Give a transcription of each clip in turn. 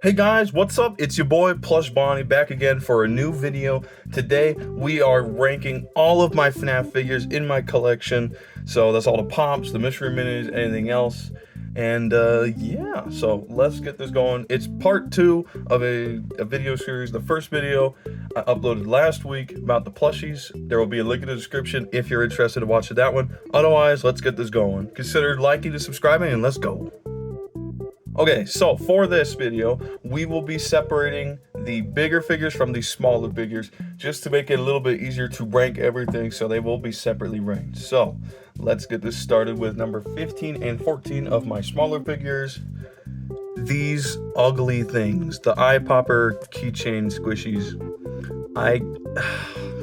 Hey guys, what's up? It's your boy Plush Bonnie back again for a new video. Today we are ranking all of my Fnaf figures in my collection. So that's all the pops, the mystery minis, anything else. And yeah, so let's get this going. It's part 2 of a video series. The first video I uploaded last week about the plushies. There will be a link in the description if you're interested to watch that one. Otherwise, let's get this going. Consider liking and subscribing, and let's go. Okay, so for this video, we will be separating the bigger figures from the smaller figures, just to make it a little bit easier to rank everything, so they will be separately ranked. So, let's get this started with number 15 and 14 of my smaller figures. These ugly things, the eye popper keychain squishies.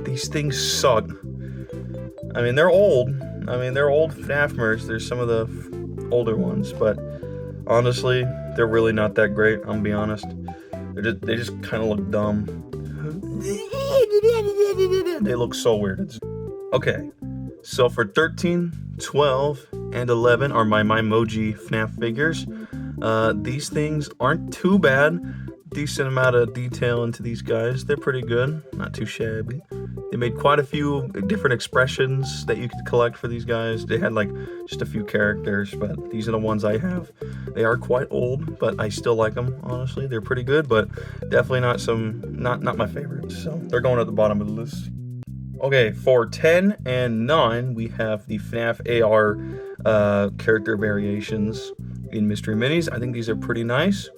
These things suck. I mean, they're old. They're old FNAF merch. There's some of the older ones, but honestly, they're really not that great, I'm gonna be honest. They just kind of look dumb. They look so weird. Okay, so for 13, 12, and 11 are my Moji FNAF figures. These things aren't too bad. Decent amount of detail into these guys. They're pretty good, not too shabby. They made quite a few different expressions that you could collect for these guys. They had like just a few characters, but these are the ones I have. They are quite old, but I still like them, honestly. They're pretty good, but definitely not my favorites. So they're going at the bottom of the list. Okay, for 10 and 9, we have the FNAF AR character variations in Mystery Minis. I think these are pretty nice.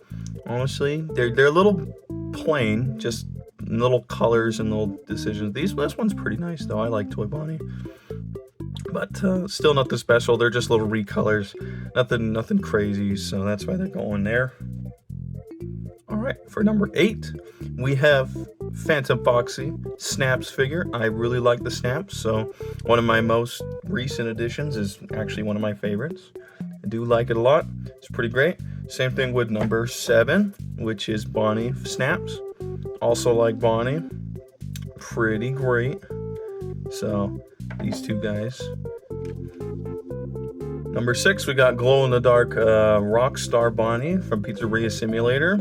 Honestly, they're a little plain, just little colors and little decisions. This one's pretty nice though. I like Toy Bonnie, but still nothing special. They're just little recolors, nothing crazy. So that's why they're going there. All right, for number 8, we have Phantom Foxy Snaps figure. I really like the Snaps, so one of my most recent additions is actually one of my favorites. I do like it a lot. It's pretty great. Same thing with number 7, which is Bonnie Snaps. Also like Bonnie. Pretty great. So, these two guys. Number 6, we got glow-in-the-dark Rockstar Bonnie from Pizzeria Simulator.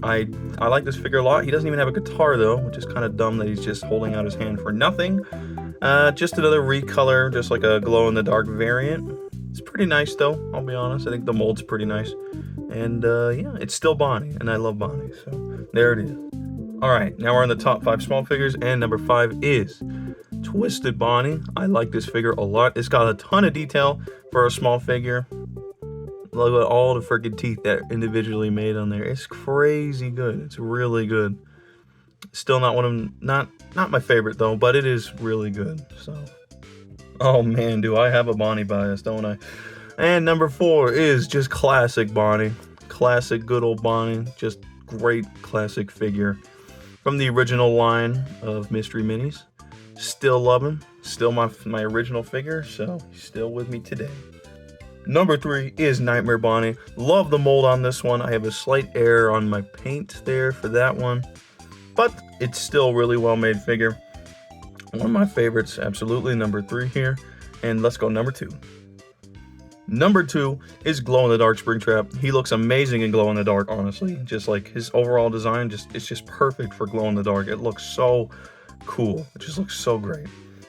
I like this figure a lot. He doesn't even have a guitar though, which is kind of dumb that he's just holding out his hand for nothing. Just another recolor, just like a glow-in-the-dark variant. It's pretty nice though, I'll be honest. I think the mold's pretty nice. And yeah, it's still Bonnie, and I love Bonnie, so there it is. Alright, now we're on the top 5 small figures, and number 5 is Twisted Bonnie. I like this figure a lot. It's got a ton of detail for a small figure. Look at all the freaking teeth that are individually made on there. It's crazy good. It's really good. Still not one of them, not my favorite though, but it is really good. So, oh man, do I have a Bonnie bias, don't I? And number 4 is just classic Bonnie. Classic good old Bonnie. Just great classic figure from the original line of Mystery Minis. Still love him. Still my original figure, so he's still with me today. Number 3 is Nightmare Bonnie. Love the mold on this one. I have a slight error on my paint there for that one, but it's still really well made figure. One of my favorites, absolutely. Number 3 here. And let's go number 2. Number 2 is glow-in-the-dark Springtrap. He looks amazing in glow-in-the-dark, honestly. Just like his overall design, it's just perfect for glow-in-the-dark. It looks so cool. It just looks so great.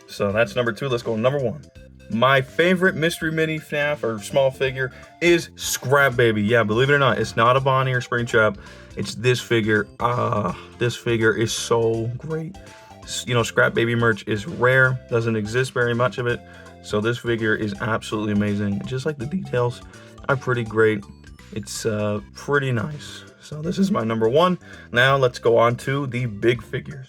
So that's number 2. Let's go number 1. My favorite Mystery Mini FNAF or small figure is Scrap Baby. Yeah, believe it or not, it's not a Bonnie or Springtrap. It's this figure. This figure is so great. You know, Scrap Baby merch is rare. Doesn't exist very much of it. So this figure is absolutely amazing. Just like the details are pretty great. It's pretty nice. So this is my number 1. Now let's go on to the big figures.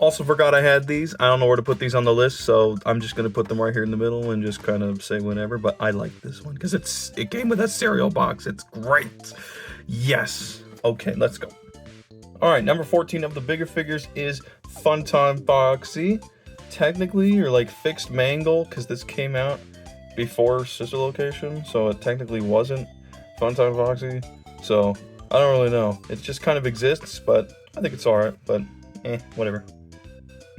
Also forgot I had these. I don't know where to put these on the list, so I'm just gonna put them right here in the middle and just kind of say whatever. But I like this one because it came with a cereal box. It's great. Yes. Okay, let's go. All right, number 14 of the bigger figures is Funtime Foxy. Technically, or like fixed mangle, because this came out before Sister Location, so it technically wasn't Funtime Foxy. So I don't really know. It just kind of exists, but I think it's alright. But whatever.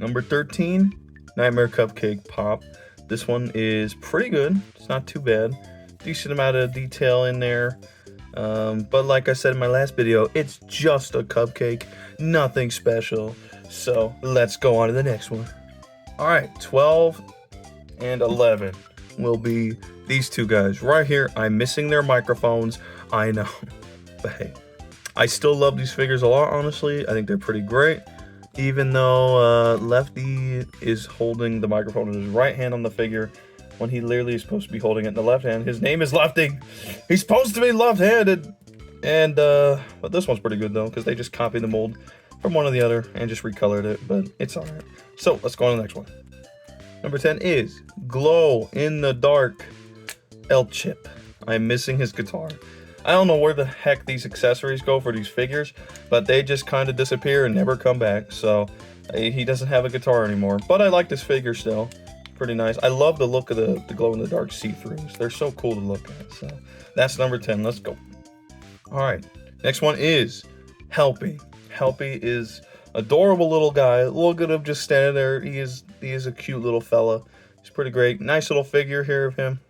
Number 13, Nightmare Cupcake Pop. This one is pretty good. It's not too bad. Decent amount of detail in there. But like I said in my last video, it's just a cupcake, nothing special. So let's go on to the next one. All right, 12 and 11 will be these two guys right here. I'm missing their microphones, I know, but hey, I still love these figures a lot, honestly. I think they're pretty great. Even though Lefty is holding the microphone in his right hand on the figure, when he literally is supposed to be holding it in the left hand. His name is Lefty. He's supposed to be left-handed. And, but this one's pretty good, though, because they just copied the mold from one or the other and just recolored it, but it's all right. So, let's go on to the next one. Number 10 is Glow in the Dark El Chip. I'm missing his guitar. I don't know where the heck these accessories go for these figures, but they just kind of disappear and never come back, so he doesn't have a guitar anymore. But I like this figure still. Pretty nice. I love the look of the glow-in-the-dark see-throughs. They're so cool to look at. So that's number 10. Let's go. All right. Next one is Helpy. Helpy is adorable little guy. Look at him just standing there. He is a cute little fella. He's pretty great. Nice little figure here of him.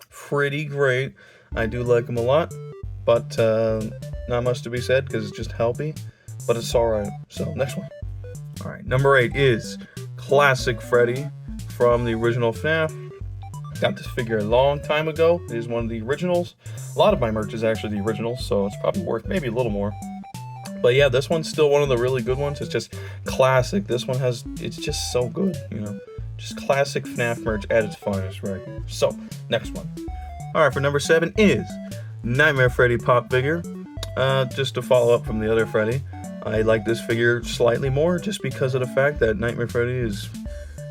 Pretty great. I do like him a lot, but not much to be said because it's just Helpy. But it's all right. So next one. All right. Number 8 is Classic Freddy from the original Fnaf. Got this figure a long time ago. It is one of the originals. A lot of my merch is actually the originals, so it's probably worth maybe a little more. But yeah, this one's still one of the really good ones. It's just classic. This one it's just so good, you know. Just classic Fnaf merch at its finest right here. So, next one. All right, for number 7 is Nightmare Freddy pop figure. Just to follow up from the other Freddy, I like this figure slightly more just because of the fact that Nightmare Freddy is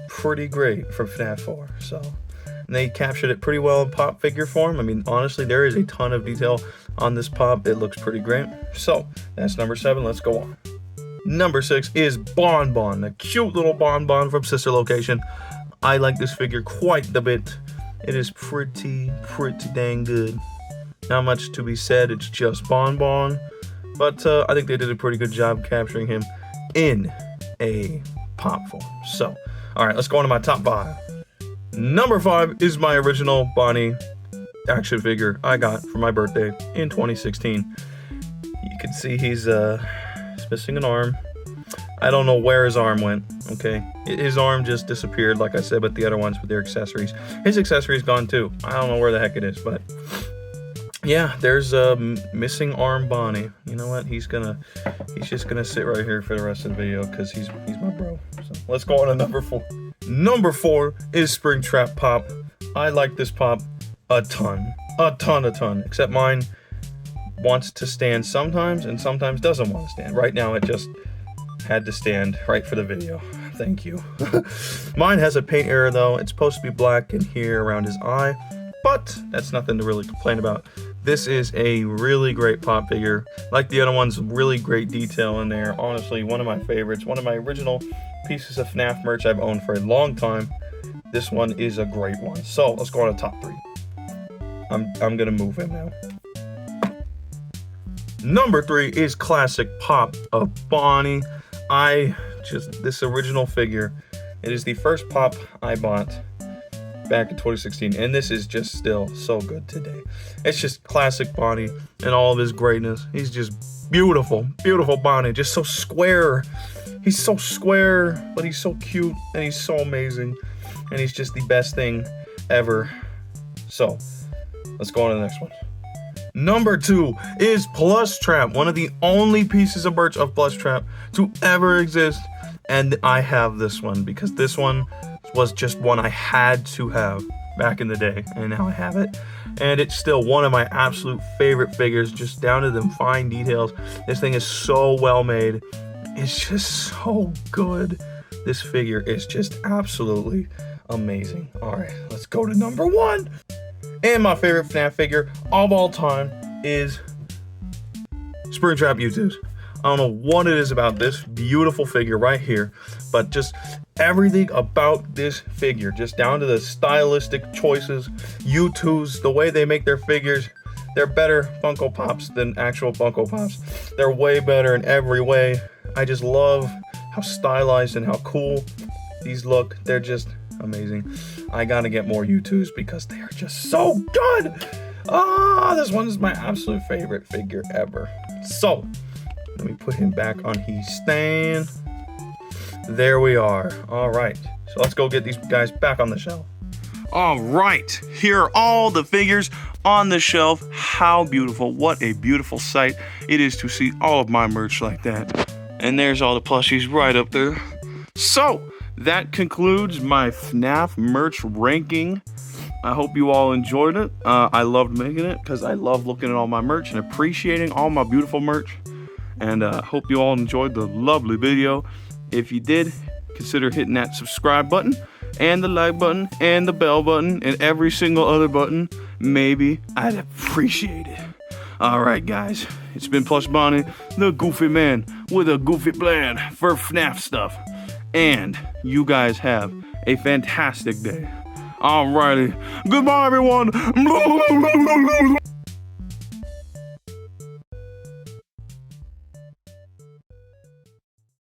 pretty great from FNAF 4, so and they captured it pretty well in pop figure form. I mean, honestly, there is a ton of detail on this pop. It looks pretty great. So that's number 7. Let's go on. Number 6 is Bon Bon, the cute little Bon Bon from Sister Location. I like this figure quite a bit. It is pretty dang good. Not much to be said. It's just Bon Bon, but I think they did a pretty good job capturing him in a pop form. So all right, let's go on to my top 5. Number 5 is my original Bonnie action figure I got for my birthday in 2016. You can see he's missing an arm. I don't know where his arm went, okay? His arm just disappeared, like I said, but the other ones with their accessories. His accessories gone too. I don't know where the heck it is, but yeah, there's a missing arm Bonnie. You know what? He's just gonna sit right here for the rest of the video because he's my bro. So let's go on to number 4. Number 4 is Springtrap Pop. I like this pop a ton. Except mine wants to stand sometimes and sometimes doesn't want to stand. Right now it just had to stand right for the video. Thank you. Mine has a paint error though. It's supposed to be black in here around his eye, but that's nothing to really complain about. This is a really great pop figure. Like the other ones, really great detail in there. Honestly, one of my favorites. One of my original pieces of FNAF merch I've owned for a long time. This one is a great one. So let's go on to top 3. I'm gonna move him now. Number 3 is Classic Pop of Bonnie. This original figure, it is the first pop I bought back in 2016, and this is just still so good today. It's just classic Bonnie and all of his greatness. He's just beautiful Bonnie, just so square. He's so square, but he's so cute, and he's so amazing, and he's just the best thing ever. So let's go on to the next one. Number 2 is Plush Trap, one of the only pieces of merch of Plush Trap to ever exist, and I have this one because this one was just one I had to have back in the day, and now I have it, and it's still one of my absolute favorite figures, just down to them fine details. This thing is so well made. It's just so good. This figure is just absolutely amazing. All right, let's go to number 1. And my favorite FNAF figure of all time is Springtrap U2s. I don't know what it is about this beautiful figure right here, but just everything about this figure, just down to the stylistic choices, U2s, the way they make their figures, they're better Funko Pops than actual Funko Pops. They're way better in every way. I just love how stylized and how cool these look. They're just amazing. I gotta get more U2s because they are just so good. Ah, this one is my absolute favorite figure ever. So, let me put him back on his stand. There we are. All right, so let's go get these guys back on the shelf. All right, here are all the figures on the shelf. How beautiful. What a beautiful sight it is to see all of my merch like that. And there's all the plushies right up there. So, that concludes my FNAF merch ranking. I hope you all enjoyed it. I loved making it because I love looking at all my merch and appreciating all my beautiful merch. And hope you all enjoyed the lovely video. If you did, consider hitting that subscribe button and the like button and the bell button and every single other button. Maybe I'd appreciate it. All right, guys, it's been Plush Bonnie, the goofy man with a goofy plan for FNAF stuff. And you guys have a fantastic day. Alrighty, goodbye everyone.